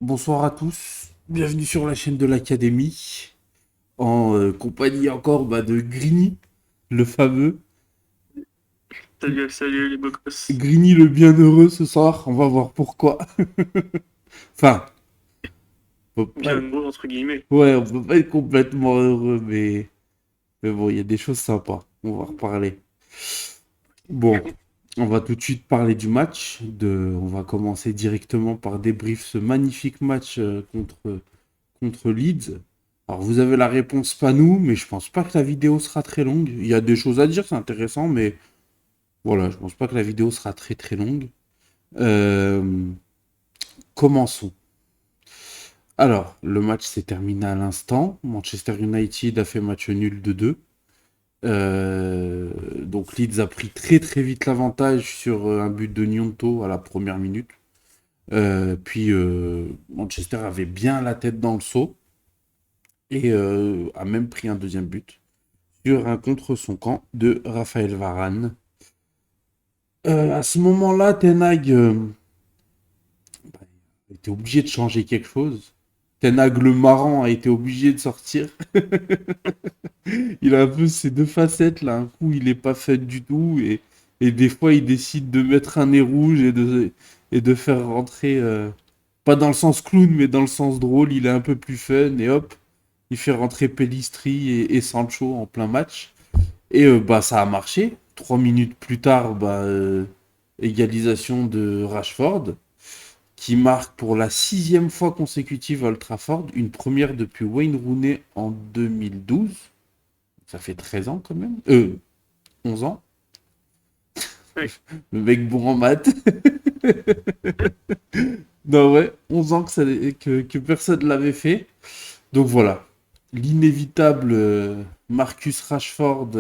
Bonsoir à tous, bienvenue sur la chaîne de l'Académie, en compagnie encore de Grigny, le fameux. Salut, salut les beaux gosses. Grigny le bienheureux ce soir, on va voir pourquoi. Enfin, on peut pas Bien être... heureux entre guillemets. Ouais, on peut pas être complètement heureux, mais bon, il y a des choses sympas, on va reparler. Bon, on va tout de suite parler du match, on va commencer directement par débrief ce magnifique match contre Leeds. Alors vous avez la réponse, pas nous, mais je pense pas que la vidéo sera très longue. Il y a des choses à dire, c'est intéressant, mais voilà, je pense pas que la vidéo sera très très longue. Euh, Commençons. Alors, le match s'est terminé à l'instant. Manchester United a fait match nul de 2. Donc Leeds a pris très très vite l'avantage sur un but de Gnonto à la première minute. Puis Manchester avait bien la tête dans le seau et a même pris un deuxième but sur un contre son camp de Raphaël Varane. À ce moment-là, Ten Hag était obligé de changer quelque chose. Ten Hag le marrant a été obligé de sortir. Il a un peu ces deux facettes là. Un coup, il est pas fait du tout et des fois, il décide de mettre un nez rouge et de faire rentrer, pas dans le sens clown, mais dans le sens drôle. Il est un peu plus fun et hop, il fait rentrer Pellistri et Sancho en plein match. Et ça a marché. 3 minutes plus tard, égalisation de Rashford, qui marque pour la sixième fois consécutive à Old Trafford, une première depuis Wayne Rooney en 2012. Ça fait 13 ans quand même. 11 ans. Ouais. Le mec bon en maths. Non ouais, 11 ans que personne ne l'avait fait. Donc voilà, l'inévitable Marcus Rashford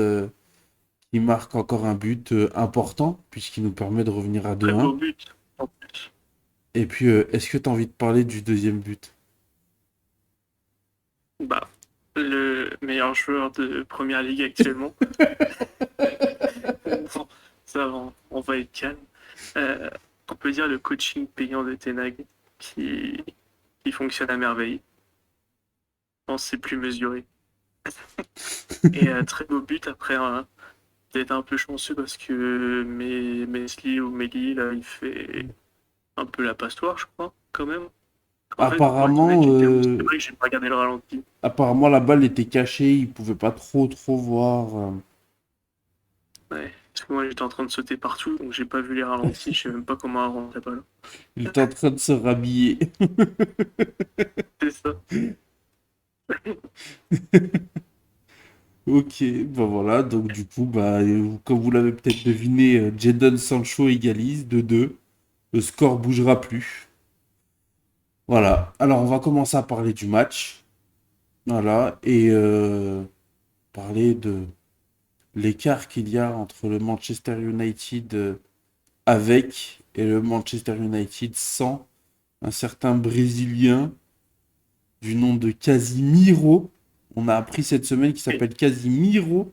qui marque encore un but important, puisqu'il nous permet de revenir à Très 2-1. beau but en plus. Et puis, est-ce que tu as envie de parler du deuxième but? Bah, le meilleur joueur de première ligue actuellement. Bon, ça va, on va être calme. Euh, on peut dire le coaching payant de Tenag qui, qui fonctionne à merveille. Je pense que c'est plus mesuré. Et très beau but après peut-être un peu chanceux parce que Mesli ou Meli, là, il fait un peu la pastoire, je crois, quand même. En fait, pour être honnête, Apparemment, c'est vrai que j'ai pas regardé le ralenti. apparemment, la balle était cachée, il pouvait pas trop voir. Ouais. Parce que moi, j'étais en train de sauter partout, donc j'ai pas vu les ralentis. Je sais même pas comment elle rentre la balle. Il était en train de se rhabiller. C'est ça. Ok, voilà, donc du coup, comme vous l'avez peut-être deviné, Jadon Sancho égalise de 2. Le score bougera plus. Voilà, alors on va commencer à parler du match. Voilà, et parler de l'écart qu'il y a entre le Manchester United avec et le Manchester United sans un certain Brésilien du nom de Casimiro. On a appris cette semaine qu'il Et, s'appelle Casimiro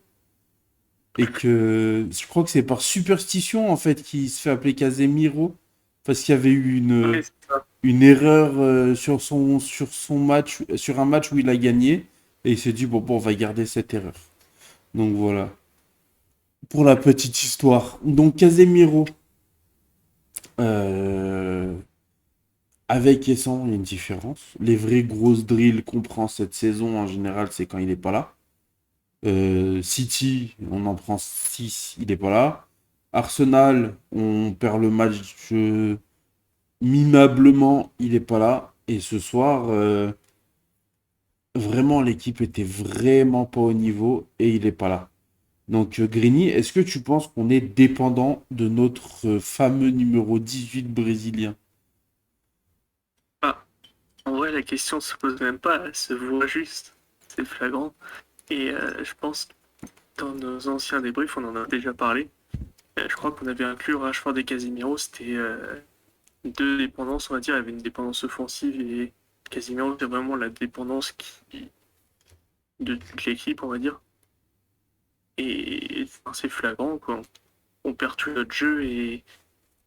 et que je crois que c'est par superstition en fait qu'il se fait appeler Casemiro parce qu'il y avait eu ouais, c'est ça. une erreur sur son match, sur un match où il a gagné et il s'est dit bon, on va garder cette erreur. Donc voilà pour la petite histoire. Donc Casemiro, euh, avec et sans, il y a une différence. Les vraies grosses drills qu'on prend cette saison en général, c'est quand il est pas là. City, on en prend 6, il est pas là. Arsenal, on perd le match minablement, il est pas là. Et ce soir, vraiment, l'équipe était vraiment pas au niveau et il est pas là. Donc, Grigny, est-ce que tu penses qu'on est dépendant de notre fameux numéro 18 brésilien? Ah, en vrai, la question se pose même pas, elle se voit juste. C'est flagrant. Et je pense que dans nos anciens débriefs, on en a déjà parlé. Je crois qu'on avait inclus Rashford et Casemiro. C'était deux dépendances, on va dire. Il y avait une dépendance offensive et Casemiro, c'est vraiment la dépendance de toute l'équipe, on va dire. Et enfin, c'est flagrant, quoi. On perd tout notre jeu et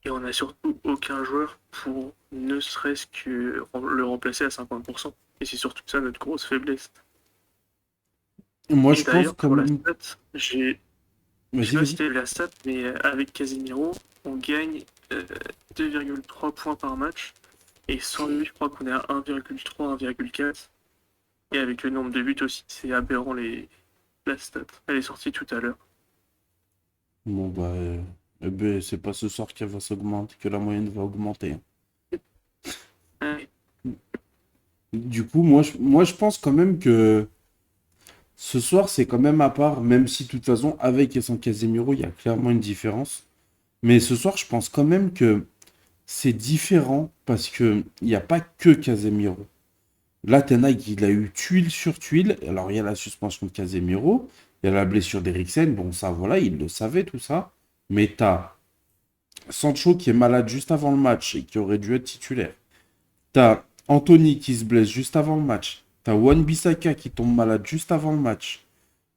Et on n'a surtout aucun joueur pour ne serait-ce que le remplacer à 50%. Et c'est surtout ça notre grosse faiblesse. Moi, Et je pense d'ailleurs, quand pour la même. stat, je sais Vas-y, pas si vas-y. tu as vu la stat, mais avec Casemiro, on gagne 2,3 points par match. Et sans lui, je crois qu'on est à 1,3, 1,4. Et avec le nombre de buts aussi, c'est aberrant la stat. Elle est sortie tout à l'heure. Bon, bah, ben, c'est pas ce soir qu'elle va s'augmenter, que la moyenne va augmenter, hein. Ouais. Du coup, moi, je pense quand même que ce soir, c'est quand même à part, même si de toute façon, avec et sans Casemiro, il y a clairement une différence. Mais ce soir, je pense quand même que c'est différent parce que il n'y a pas que Casemiro. Là, Ten Hag, il a eu tuile sur tuile. Alors, il y a la suspension de Casemiro, il y a la blessure d'Eriksen. Bon, ça, voilà, il le savait, tout ça. Mais t'as Sancho qui est malade juste avant le match et qui aurait dû être titulaire. T'as Anthony qui se blesse juste avant le match. T'as Wan-Bissaka qui tombe malade juste avant le match.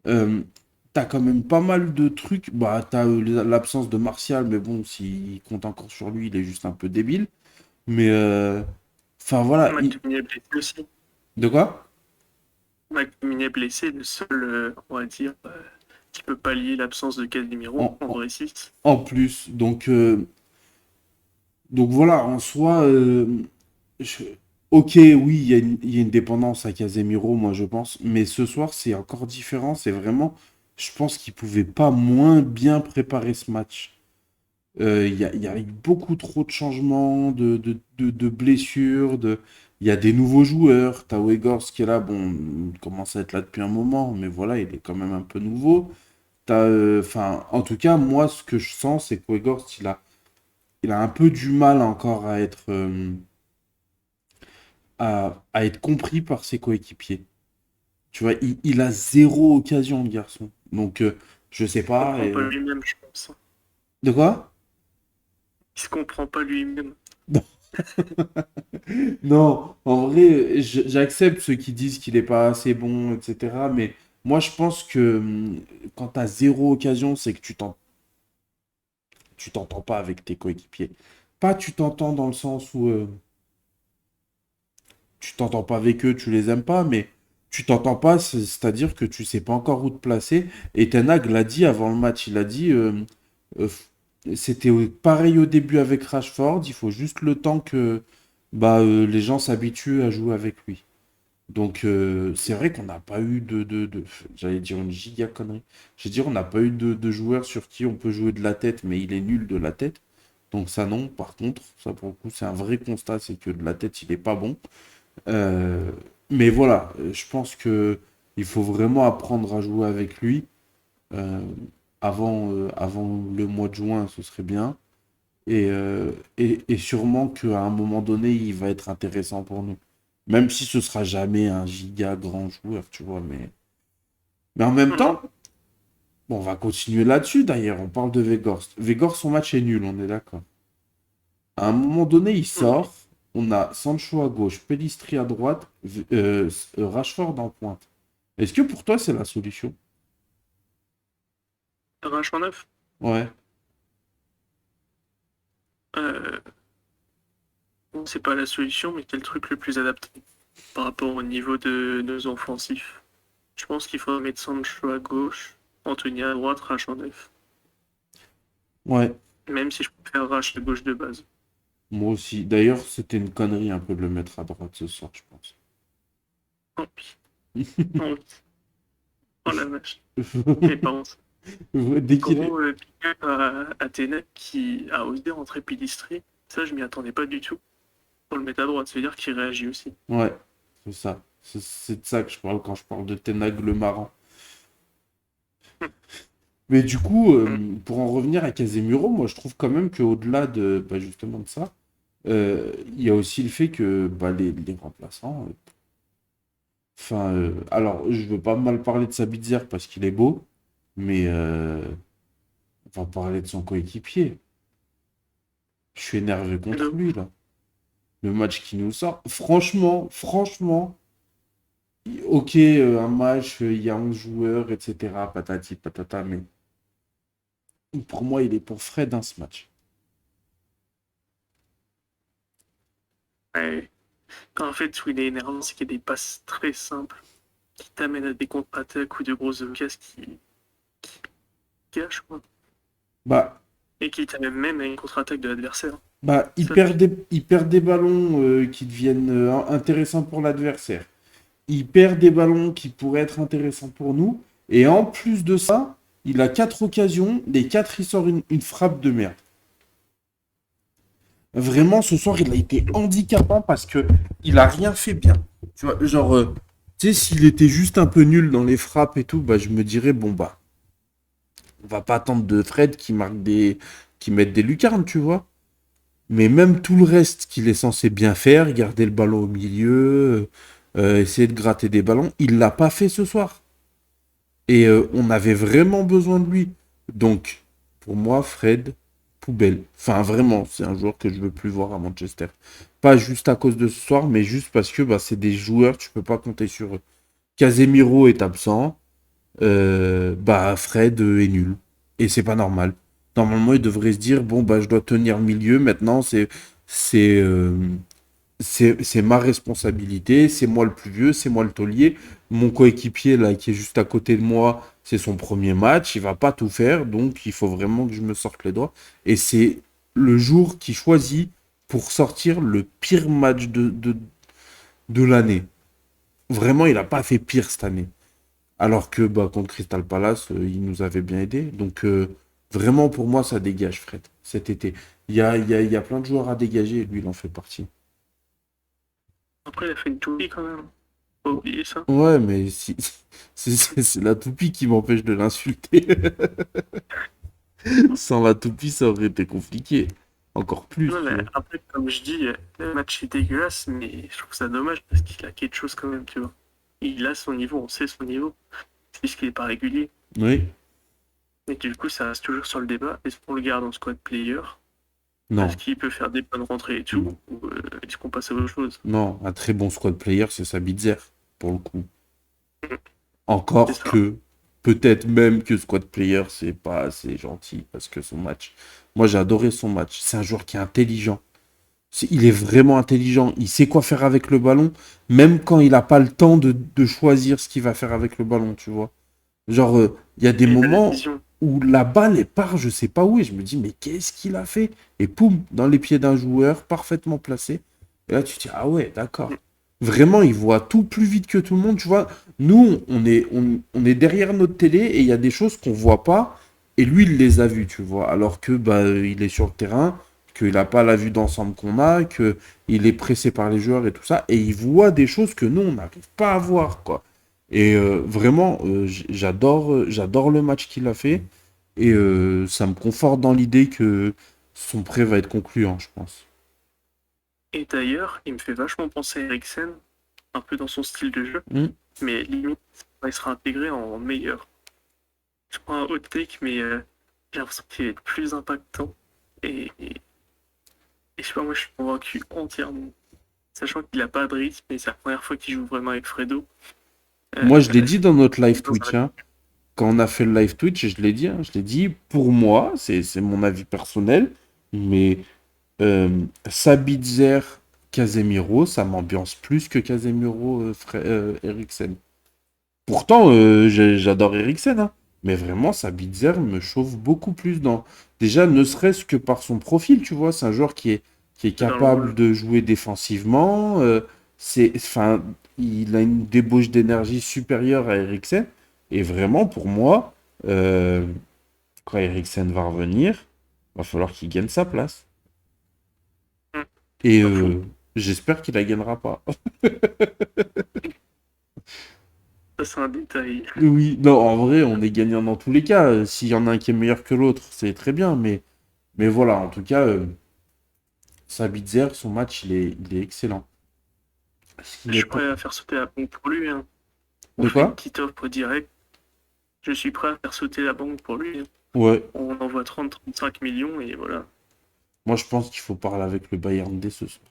Euh, T'as quand même pas mal de trucs. Bah, t'as l'absence de Martial, mais bon, s'il compte encore sur lui, il est juste un peu débile. Mais, enfin, voilà. McTominay est blessé aussi. De quoi? McTominay est blessé, le seul, on va dire, qui peut pallier l'absence de Casemiro, En, en- André 6. en plus. Donc voilà, en soi, je- ok, oui, il y a une dépendance à Casemiro, moi je pense, mais ce soir c'est encore différent, c'est vraiment, je pense qu'il pouvait pas moins bien préparer ce match. Il y a eu beaucoup trop de changements, de blessures, il y a des nouveaux joueurs, t'as Weghorst qui est là, bon, il commence à être là depuis un moment, mais voilà, il est quand même un peu nouveau. Enfin, en tout cas, moi ce que je sens, c'est que Weghorst, il a un peu du mal encore à être compris par ses coéquipiers. Tu vois, il a zéro occasion, le garçon. Donc, je sais Il ne pas. comprend pas lui-même, je pense. De quoi? Il se comprend pas lui-même. Non, en vrai, j'accepte ceux qui disent qu'il est pas assez bon, etc. Mais moi, je pense que quand tu as zéro occasion, c'est que tu t'entends pas avec tes coéquipiers. Pas tu t'entends dans le sens où tu t'entends pas avec eux, tu les aimes pas, mais tu t'entends pas, c'est-à-dire que tu sais pas encore où te placer. Et Ten Hag l'a dit avant le match, il a dit, euh, c'était pareil au début avec Rashford, il faut juste le temps que bah, les gens s'habituent à jouer avec lui. Donc c'est vrai qu'on n'a pas eu j'allais dire une giga connerie. Je veux dire, on n'a pas eu de joueur sur qui on peut jouer de la tête, mais il est nul de la tête. Donc ça non, par contre, ça pour le coup c'est un vrai constat, c'est que de la tête il est pas bon. Euh, mais voilà, je pense que il faut vraiment apprendre à jouer avec lui. Euh, avant le mois de juin, ce serait bien. Et sûrement qu'à un moment donné, il va être intéressant pour nous. Même si ce sera jamais un giga grand joueur, tu vois. Mais en même Mhm. temps, bon, on va continuer là-dessus d'ailleurs. On parle de Weghorst. Weghorst, son match est nul, on est d'accord. À un moment donné, il Oui. sort. On a Sancho à gauche, Pellistri à droite, Rashford en pointe. Est-ce que pour toi, c'est la solution? Rachman 9, Ouais. euh, c'est pas la solution, mais c'est le truc le plus adapté par rapport au niveau de nos offensifs. Je pense qu'il faut mettre Sancho à gauche, Anthony à droite, Rash en 9. Ouais, Même si je préfère Rash à gauche de base. moi aussi. D'ailleurs, c'était une connerie un peu de le mettre à droite ce soir, je pense. Tant pis. Oh, oh la vache. Et par contre, Dès qu'il est... gros big up à Tena qui a osé rentrer Pilistré. Ça, je m'y attendais pas du tout. Pour le mettre à droite, ça veut dire qu'il réagit aussi. Ouais, c'est ça. C'est de ça que je parle quand je parle de Tenag le marin. Mais du coup, Mm. pour en revenir à Casemiro, moi je trouve quand même qu'au-delà de bah, justement de ça, il y a aussi le fait que bah, les remplaçants. Enfin, alors je veux pas mal parler de Sabitzer parce qu'il est beau, mais on va parler de son coéquipier. Je suis énervé contre De lui là. Le match qui nous sort. Franchement, ok, un match, il y a 11 joueurs, etc. Patati patata, mais pour moi, il est pour Fred dans ce match. Ouais. En fait, où il est énervant, c'est qu'il y a des passes très simples qui t'amènent à des contre-attaques ou de grosses occasions qui gâchent, quoi. Bah, Et qui t'amènent même à une contre-attaque de l'adversaire. il Ça, perd il perd des ballons qui deviennent intéressants pour l'adversaire. Il perd des ballons qui pourraient être intéressants pour nous. Et en plus de ça, il a 4 occasions. Les 4, il sort une frappe de merde. Vraiment, ce soir, il a été handicapant parce que il a rien fait bien. Tu vois, genre, tu sais, s'il était juste un peu nul dans les frappes et tout, bah, je me dirais, bon, bah, on va pas attendre de Fred qui mette des lucarnes, tu vois. Mais même tout le reste qu'il est censé bien faire, garder le ballon au milieu, essayer de gratter des ballons, il l'a pas fait ce soir. Et on avait vraiment besoin de lui. Donc, pour moi, Fred, poubelle. Enfin, vraiment, c'est un joueur que je veux plus voir à Manchester. Pas juste à cause de ce soir, mais juste parce que bah, c'est des joueurs, tu peux pas compter sur eux. Casemiro est absent, bah Fred est nul. Et c'est pas normal. Normalement, il devrait se dire, bon, bah je dois tenir le milieu, maintenant, c'est, euh, c'est ma responsabilité, c'est moi le plus vieux, c'est moi le taulier. Mon coéquipier, là, qui est juste à côté de moi, c'est son premier match, il va pas tout faire, donc il faut vraiment que je me sorte les doigts. Et c'est le jour qui choisit pour sortir le pire match de l'année. Vraiment, il a pas fait pire cette année. Alors que bah, contre Crystal Palace, il nous avait bien aidé. Donc vraiment, pour moi, ça dégage, Fred, cet été. Il y a plein de joueurs à dégager et lui, il en fait partie. après, il a fait une toupie quand même. Faut pas oublier ça. Ouais, mais si, c'est la toupie qui m'empêche de l'insulter. Sans la toupie, ça aurait été compliqué. Encore plus, Non, tu mais vois. après, comme je dis, le match est dégueulasse, mais je trouve ça dommage parce qu'il a quelque chose quand même, tu vois. Il a son niveau, on sait son niveau. C'est juste qu'il n'est pas régulier. Oui, Et du coup, ça reste toujours sur le débat. Est-ce qu'on le garde en squad player parce non. qu'il peut faire des bonnes rentrées et tout, ou est-ce qu'on passe à autre chose? Non, un très bon squad player, c'est Sabitzer, pour le coup. C'est Encore ça. que, peut-être même que squad player, c'est pas assez gentil, parce que son match. Moi, j'ai adoré son match. C'est un joueur qui est intelligent. Il est vraiment intelligent. Il sait quoi faire avec le ballon, même quand il n'a pas le temps de choisir ce qu'il va faire avec le ballon, tu vois. Genre, il y a des Et il a la moments vision. où la balle, elle part, je sais pas où, et je me dis, mais qu'est-ce qu'il a fait? Et poum, dans les pieds d'un joueur, parfaitement placé. Et là, tu te dis, ah ouais, d'accord. Vraiment, il voit tout plus vite que tout le monde, tu vois. Nous, on est derrière notre télé et il y a des choses qu'on voit pas, et lui, il les a vues, tu vois. Alors que, bah, il est sur le terrain, qu'il n'a pas la vue d'ensemble qu'on a, qu'il est pressé par les joueurs et tout ça, et il voit des choses que nous, on n'arrive pas à voir, quoi. Et vraiment, j'adore le match qu'il a fait. Et ça me conforte dans l'idée que son prêt va être concluant, je pense. Et d'ailleurs, il me fait vachement penser à Eriksen, un peu dans son style de jeu, Hmm. mais limite, il sera intégré en meilleur. Je prends un hot take, mais j'ai l'impression qu'il va être plus impactant. Et je sais pas, moi je suis convaincu entièrement. Sachant qu'il a pas de rythme, et c'est la première fois qu'il joue vraiment avec Fredo. Moi, je l'ai Euh, dit dans notre live dans un... Twitch, hein. Quand on a fait le live Twitch, je l'ai dit, hein, je l'ai dit, pour moi, c'est mon avis personnel, mais Sabitzer, Casemiro, ça m'ambiance plus que Casemiro, Eriksen. Pourtant, j'adore Eriksen, hein. Mais vraiment, Sabitzer me chauffe beaucoup plus dans. Déjà, ne serait-ce que par son profil, tu vois, c'est un joueur qui est dans le capable rôle. de jouer défensivement. Enfin, il a une débauche d'énergie supérieure à Eriksen. Et vraiment, pour moi, euh, quand Eriksen va revenir, va falloir qu'il gagne sa place. Hmm, Et pas faux. j'espère qu'il la gagnera pas. Ça, c'est un détail. Oui, non, en vrai, on est gagnant dans tous les cas. S'il y en a un qui est meilleur que l'autre, c'est très bien. Mais voilà, en tout cas, Sabitzer, son match, il est excellent. Je Il est suis pas... prêt à faire sauter la banque pour lui, hein. On De fait une quoi? petite offre directe. Je suis prêt à faire sauter la banque pour lui, hein. Ouais. On envoie 30-35 millions et voilà. Moi, je pense qu'il faut parler avec le Bayern dès ce soir.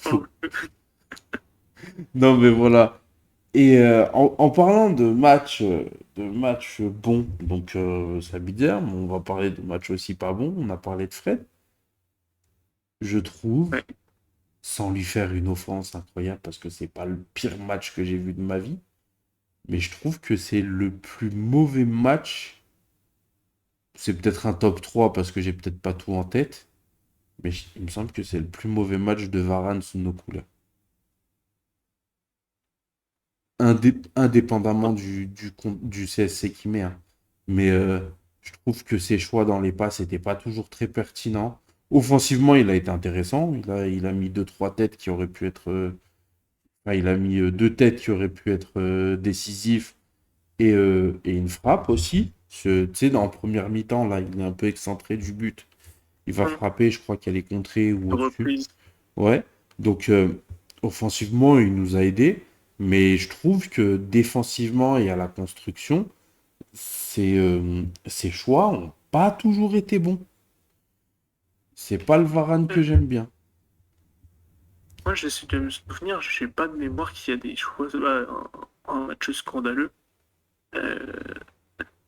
Oh, Faut... Non, mais voilà. Et en parlant de matchs bons, donc Sabitzer, mais on va parler de matchs aussi pas bons. On a parlé de Fred. je trouve, Ouais. sans lui faire une offense incroyable, parce que c'est pas le pire match que j'ai vu de ma vie, mais je trouve que c'est le plus mauvais match. C'est peut-être un top 3 parce que j'ai peut-être pas tout en tête, mais il me semble que c'est le plus mauvais match de Varane sous nos couleurs. Indépendamment du CSC qui met, hein. Mais je trouve que ses choix dans les passes n'étaient pas toujours très pertinents. Offensivement, il a été intéressant. Il a mis deux, trois têtes qui auraient pu être. Enfin, il a mis deux têtes qui auraient pu être décisifs et une frappe aussi. Tu sais, dans la première mi-temps, là, il est un peu excentré du but. Il va Hum, frapper, je crois qu'elle est contrée ou au-dessus. Reprise. Ouais. Donc, offensivement, il nous a aidés. Mais je trouve que défensivement et à la construction, ses choix ont pas toujours été bons. C'est pas le Varane que j'aime bien. Moi, j'essaie de me souvenir, je n'ai pas de mémoire qu'il y a des choix, un match scandaleux. Euh,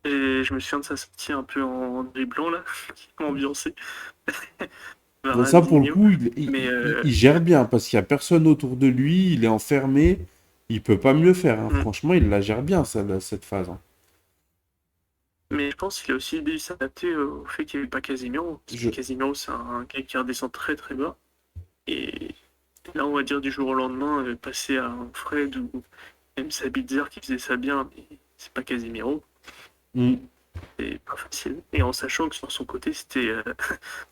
et je me souviens de sa sortie un peu en dribblant, là, qui m'a ambiancé. Mais ça, Varane, pour le Digno. coup, Mais il gère bien parce qu'il y a personne autour de lui, il est enfermé, il peut pas mieux faire, hein. hmm. Franchement, il la gère bien, cette phase, hein. Mais je pense qu'il a aussi dû s'adapter au fait qu'il n'y avait pas Casemiro. Parce que Je... Casemiro, c'est un gars qui redescend très très bas. Et là, on va dire du jour au lendemain, passer à un Fred ou même Sabitzer qui faisait ça bien, mais c'est pas Casemiro. Hmm. C'est pas facile. Et en sachant que sur son côté, c'était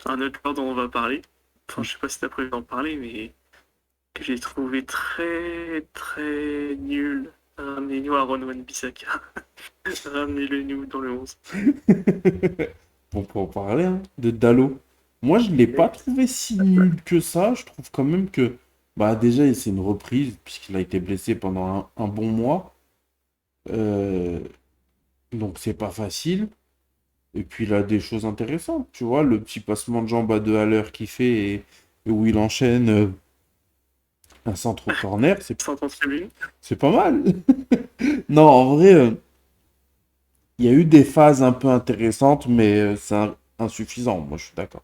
un autre joueur dont on va parler. Enfin, je sais pas si t'as prévu d'en parler, mais que j'ai trouvé très très nul. Ramenez-nous à Ron Wan-Bissaka. Ramenez-le nous dans le 11. On peut en parler, hein, de Dalot. Moi, je l'ai pas trouvé si nul que ça. Je trouve quand même que, bah, déjà, c'est une reprise, puisqu'il a été blessé pendant un bon mois. Euh, donc, c'est pas facile. Et puis, il a des choses intéressantes, tu vois. Le petit passement de jambe à deux à l'heure qu'il fait et où il enchaîne un centre au corner, Sans tribune. c'est pas mal. Non, en vrai, il y a eu des phases un peu intéressantes, mais c'est insuffisant. Moi, je suis d'accord.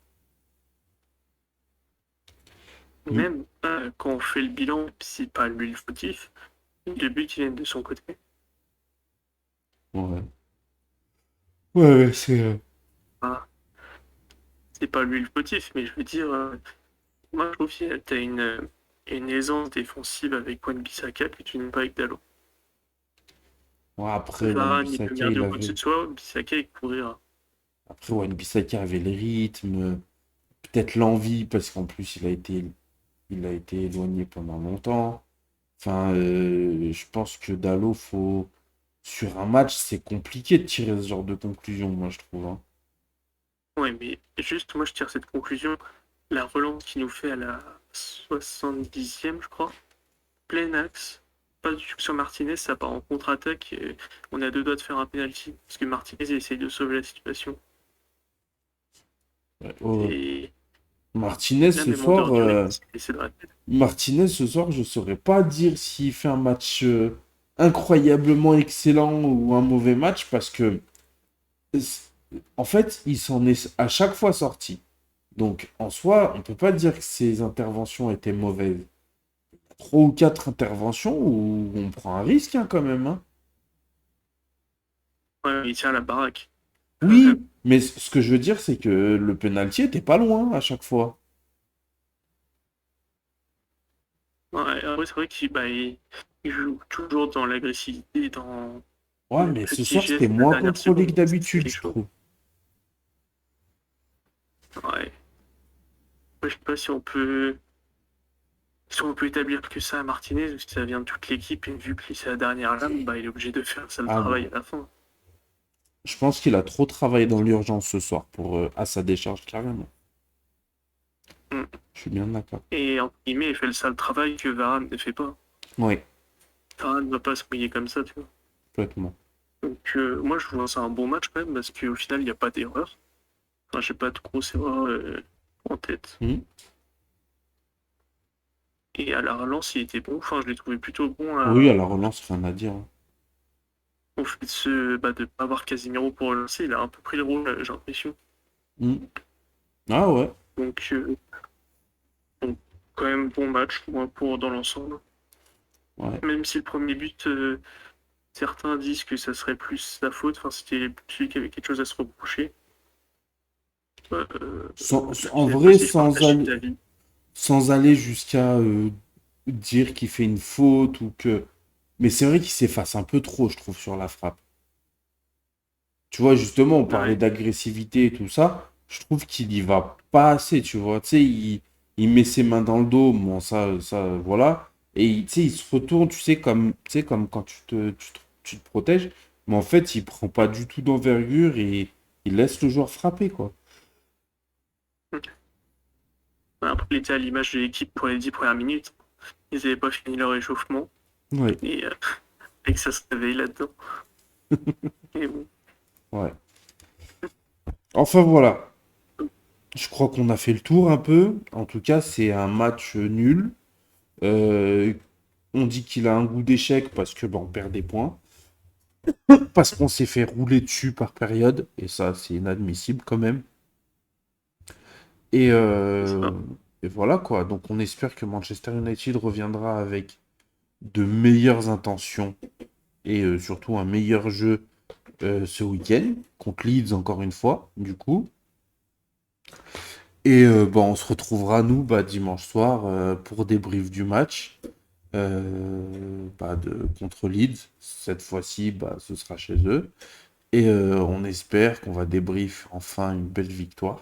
Hmm. Même quand on fait le bilan, c'est pas lui le fautif. Les buts qui viennent de son côté. Ouais. Ouais, ouais, c'est. Ah, c'est pas lui le fautif, mais je veux dire, moi je trouve que t'as une aisance défensive avec Wan-Bissaka que tu n'as pas avec Dalot. Ouais, après, Varane, il peut Wan-Bissaka, merder il ou quoi que avait. ce soit, Bissaka, il courir. Après, Wan-Bissaka avait le rythme, peut-être l'envie, parce qu'en plus, il a été éloigné pendant longtemps. Enfin, je pense que Dalot, faut. Sur un match, c'est compliqué de tirer ce genre de conclusion, moi, je trouve, hein. Ouais, mais juste, moi je tire cette conclusion. La relance qu'il nous fait à la 70e, je crois, plein axe, pas du tout sur Martinez, ça part en contre-attaque. Et on a deux doigts de faire un penalty parce que Martinez il essaye de sauver la situation. Ouais. Et Martinez, là, ce même en dehors soir, du rythme, c'est de la tête. Je saurais pas dire s'il fait un match incroyablement excellent ou un mauvais match parce que, c- en fait, il s'en est à chaque fois sorti. Donc, en soi, on peut pas dire que ses interventions étaient mauvaises. Trois ou quatre interventions où on prend un risque, hein, quand même, hein. Ouais, il tient la baraque. Oui, mais ce que je veux dire, c'est que le penalty était pas loin à chaque fois. Ouais, après, c'est vrai qu'il bah, il joue toujours dans l'agressivité, dans Ouais, le mais ce petit soir, c'était geste de la moins dernière contrôlé seconde. que C'est d'habitude, quelque je chose. trouve. Ouais. Je sais pas si on peut établir que ça à Martinez ou si ça vient de toute l'équipe et vu que c'est la dernière lame, bah, il est obligé de faire un sale Ah travail non. à la fin. Je pense qu'il a trop travaillé dans l'urgence ce soir pour à sa décharge carrément. Mm. Je suis bien d'accord. Et entre guillemets, il fait le sale travail que Varane ne fait pas. Oui, Varane ne va pas se mouiller comme ça, tu vois. complètement. Donc moi, je vois ça un bon match quand même parce qu'au final, il n'y a pas d'erreur. Enfin, j'ai pas de grosses erreurs en tête. Hmm. Et à la relance, il était bon. Enfin, je l'ai trouvé plutôt bon Oui, à la relance, rien à dire, hein. au fait de pas avoir Casemiro pour relancer. Il a un peu pris le rôle, j'ai l'impression. Hmm. Ah ouais. Donc quand même bon match, moi, dans l'ensemble. Ouais. Même si le premier but, certains disent que ça serait plus sa faute, enfin, c'était celui qui avait quelque chose à se reprocher. Je En sais pas vrai, si je partage cet avis. sans aller jusqu'à dire qu'il fait une faute ou que. Mais c'est vrai qu'il s'efface un peu trop, je trouve, sur la frappe. Tu vois, justement, on parlait Ouais, d'agressivité et tout ça. Je trouve qu'il y va pas assez, tu vois. Tu sais, il met ses mains dans le dos, bon, voilà. Et tu sais, il se retourne, tu sais, comme quand tu te protèges. Mais en fait, il prend pas du tout d'envergure et il laisse le joueur frapper, quoi. après, il était à l'image de l'équipe pour les 10 premières minutes. Ils n'avaient pas fini leur échauffement. Ouais, Et, et que ça se réveille là-dedans. Et bon, ouais. Enfin, voilà. Je crois qu'on a fait le tour un peu. En tout cas, c'est un match nul. Euh, on dit qu'il a un goût d'échec parce que on perd des points. Parce qu'on s'est fait rouler dessus par période. Et ça, c'est inadmissible quand même. Et, c'est euh, ça. et voilà quoi. Donc on espère que Manchester United reviendra avec de meilleures intentions et surtout un meilleur jeu ce week-end. Contre Leeds encore une fois, du coup. Et on se retrouvera nous dimanche soir pour débrief du match. Contre Leeds. Cette fois-ci, ce sera chez eux. Et on espère qu'on va débrief enfin une belle victoire.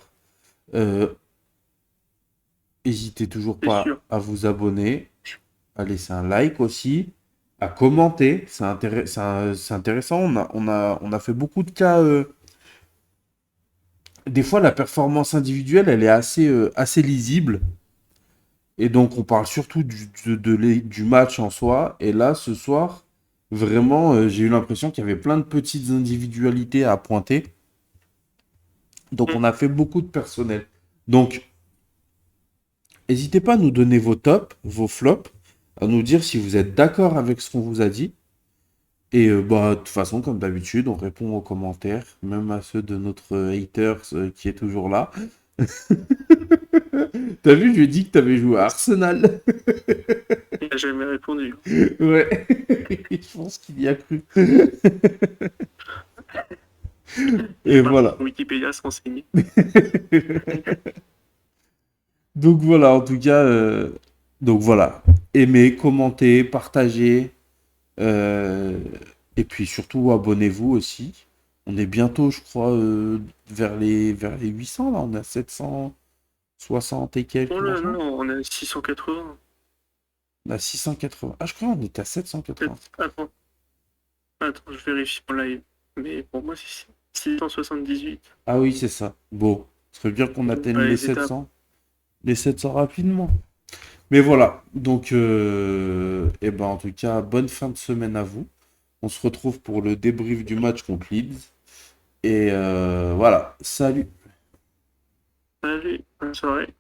Euh, N'hésitez toujours C'est pas sûr. à vous abonner, à laisser un like aussi, à commenter. C'est intéressant. On a fait beaucoup de cas. Des fois, la performance individuelle, elle est assez lisible. Et donc, on parle surtout du match en soi. Et là, ce soir, vraiment, j'ai eu l'impression qu'il y avait plein de petites individualités à pointer. Donc, Mm. on a fait beaucoup de personnel. Donc, n'hésitez pas à nous donner vos tops, vos flops, à nous dire si vous êtes d'accord avec ce qu'on vous a dit. Et de toute façon, comme d'habitude, on répond aux commentaires, même à ceux de notre haters qui est toujours là. T'as vu, je lui ai dit que t'avais joué à Arsenal. Il n'a jamais répondu. Ouais, je pense qu'il y a cru. Il Et part voilà. sur Wikipédia se renseigner. Donc voilà, en tout cas, donc voilà. Aimez, commentez, partagez. euh, et puis surtout, abonnez-vous aussi. On est bientôt, je crois, vers les 800, là. On a 760 et quelques, Oh là machin. non, on a 680. On a 680. Ah, je crois qu'on était à 780. Attends, attends, je vérifie en live. Mais pour moi, c'est 678. Ah oui, c'est ça. Bon, ça veut dire qu'on atteigne Pas les étapes. les 700 rapidement. Mais voilà. Donc, en tout cas, bonne fin de semaine à vous. On se retrouve pour le débrief du match contre Leeds. Et voilà. Salut. Allez, bonne soirée.